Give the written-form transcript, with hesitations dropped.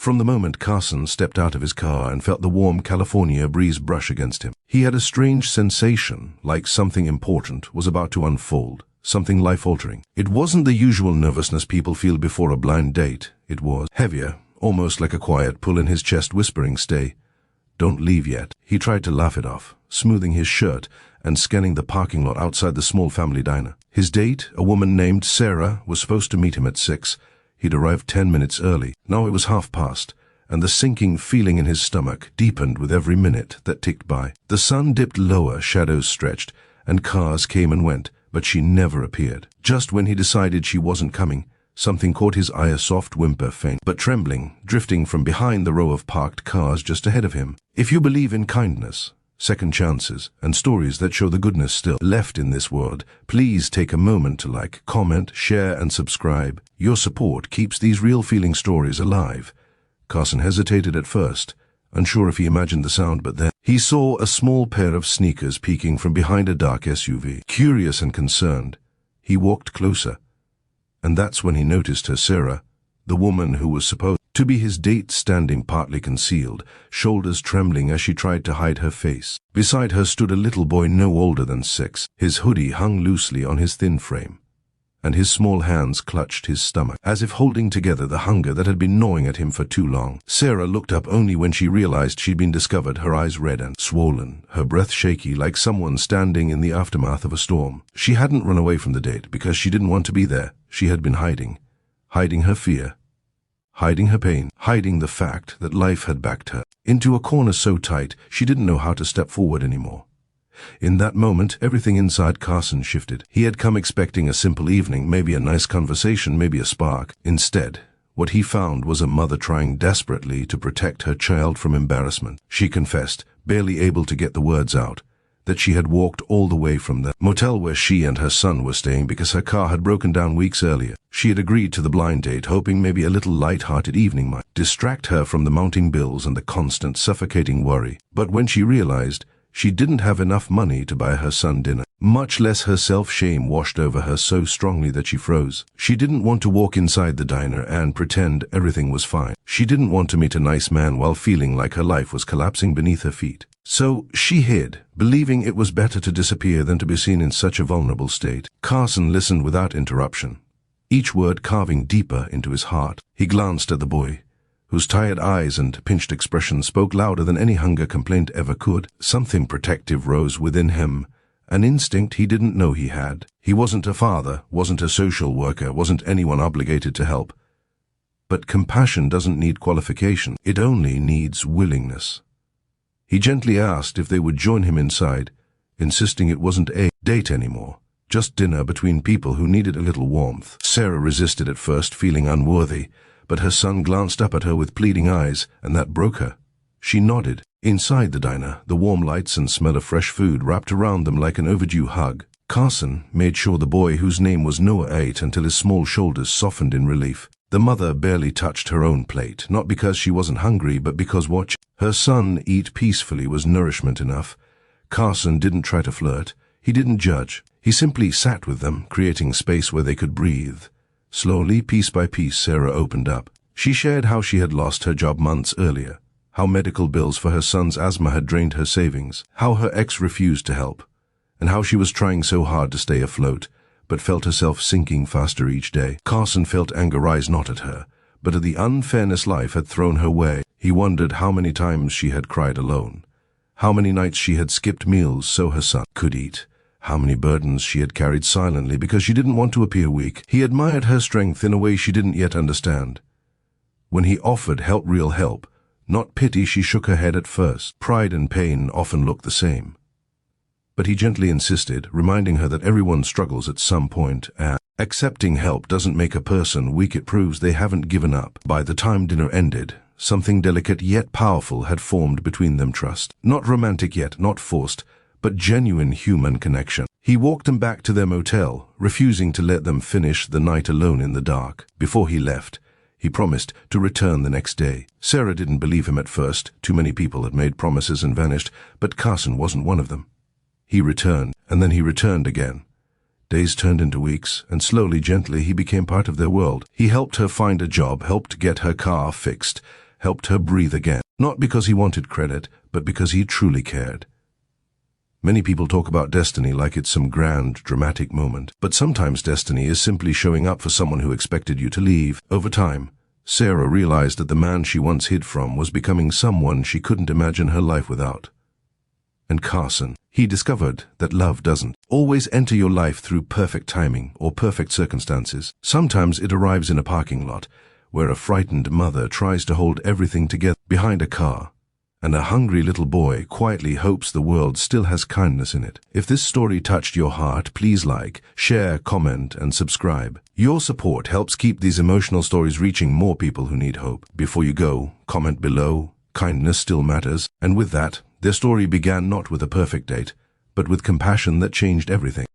From the moment Carson stepped out of his car and felt the warm California breeze brush against him, he had a strange sensation, like something important was about to unfold, something life-altering. It wasn't the usual nervousness people feel before a blind date. It was heavier, almost like a quiet pull in his chest whispering, "Stay. Don't leave yet." He tried to laugh it off, smoothing his shirt and scanning the parking lot outside the small family diner. His date, a woman named Sarah, was supposed to meet him at 6. He'd arrived 10 minutes early. Now it was past, and the sinking feeling in his stomach deepened with every minute that ticked by. The sun dipped lower, shadows stretched, and cars came and went, but she never appeared. Just when he decided she wasn't coming, something caught his eye, a soft whimper, faint but trembling, drifting from behind the row of parked cars just ahead of him. If you believe in kindness, second chances, and stories that show the goodness still left in this world, please take a moment to like, comment, share, and subscribe. Your support keeps these real feeling stories alive. Carson hesitated at first, unsure if he imagined the sound, but then he saw a small pair of sneakers peeking from behind a dark SUV. Curious and concerned, he walked closer, and that's when he noticed her, Sarah, the woman who was supposed to be his date, standing partly concealed, shoulders trembling as she tried to hide her face. Beside her stood a little boy no older than 6. His hoodie hung loosely on his thin frame, and his small hands clutched his stomach, as if holding together the hunger that had been gnawing at him for too long. Sarah looked up only when she realized she'd been discovered, her eyes red and swollen, her breath shaky like someone standing in the aftermath of a storm. She hadn't run away from the date because she didn't want to be there. She had been hiding her fear, hiding her pain, hiding the fact that life had backed her into a corner so tight she didn't know how to step forward anymore. In that moment, everything inside Carson shifted. He had come expecting a simple evening, maybe a nice conversation, maybe a spark. Instead, what he found was a mother trying desperately to protect her child from embarrassment. She confessed, barely able to get the words out, that she had walked all the way from the motel where she and her son were staying because her car had broken down weeks earlier. She had agreed to the blind date, hoping maybe a little light-hearted evening might distract her from the mounting bills and the constant suffocating worry. But when she realized she didn't have enough money to buy her son dinner, much less her self-shame washed over her so strongly that she froze. She didn't want to walk inside the diner and pretend everything was fine. She didn't want to meet a nice man while feeling like her life was collapsing beneath her feet. So she hid, believing it was better to disappear than to be seen in such a vulnerable state. Carson listened without interruption, each word carving deeper into his heart. He glanced at the boy, whose tired eyes and pinched expression spoke louder than any hunger complaint ever could. Something protective rose within him, an instinct he didn't know he had. He wasn't a father, wasn't a social worker, wasn't anyone obligated to help. But compassion doesn't need qualification. It only needs willingness. He gently asked if they would join him inside, insisting it wasn't a date anymore, just dinner between people who needed a little warmth. Sarah resisted at first, feeling unworthy, but her son glanced up at her with pleading eyes, and that broke her. She nodded. Inside the diner, the warm lights and smell of fresh food wrapped around them like an overdue hug. Carson made sure the boy, whose name was Noah, ate until his small shoulders softened in relief. The mother barely touched her own plate, not because she wasn't hungry, but because watching her son eat peacefully was nourishment enough. Carson didn't try to flirt. He didn't judge. He simply sat with them, creating space where they could breathe. Slowly, piece by piece, Sarah opened up. She shared how she had lost her job months earlier, how medical bills for her son's asthma had drained her savings, how her ex refused to help, and how she was trying so hard to stay afloat, but felt herself sinking faster each day. Carson felt anger rise not at her, but at the unfairness life had thrown her way. He wondered how many times she had cried alone, how many nights she had skipped meals so her son could eat, how many burdens she had carried silently because she didn't want to appear weak. He admired her strength in a way she didn't yet understand. When he offered help, real help, not pity, she shook her head at first. Pride and pain often look the same. But he gently insisted, reminding her that everyone struggles at some point, and accepting help doesn't make a person weak, it proves they haven't given up. By the time dinner ended, something delicate yet powerful had formed between them, trust. Not romantic yet, not forced, but genuine human connection. He walked them back to their motel, refusing to let them finish the night alone in the dark. Before he left, he promised to return the next day. Sarah didn't believe him at first. Too many people had made promises and vanished, but Carson wasn't one of them. He returned, and then he returned again. Days turned into weeks, and slowly, gently, he became part of their world. He helped her find a job, helped get her car fixed, helped her breathe again. Not because he wanted credit, but because he truly cared. Many people talk about destiny like it's some grand, dramatic moment, but sometimes destiny is simply showing up for someone who expected you to leave. Over time, Sarah realized that the man she once hid from was becoming someone she couldn't imagine her life without. And Carson, he discovered that love doesn't always enter your life through perfect timing or perfect circumstances. Sometimes it arrives in a parking lot, where a frightened mother tries to hold everything together behind a car, and a hungry little boy quietly hopes the world still has kindness in it. If this story touched your heart, please like, share, comment, and subscribe. Your support helps keep these emotional stories reaching more people who need hope. Before you go, comment below. Kindness still matters. And with that, their story began not with a perfect date, but with compassion that changed everything.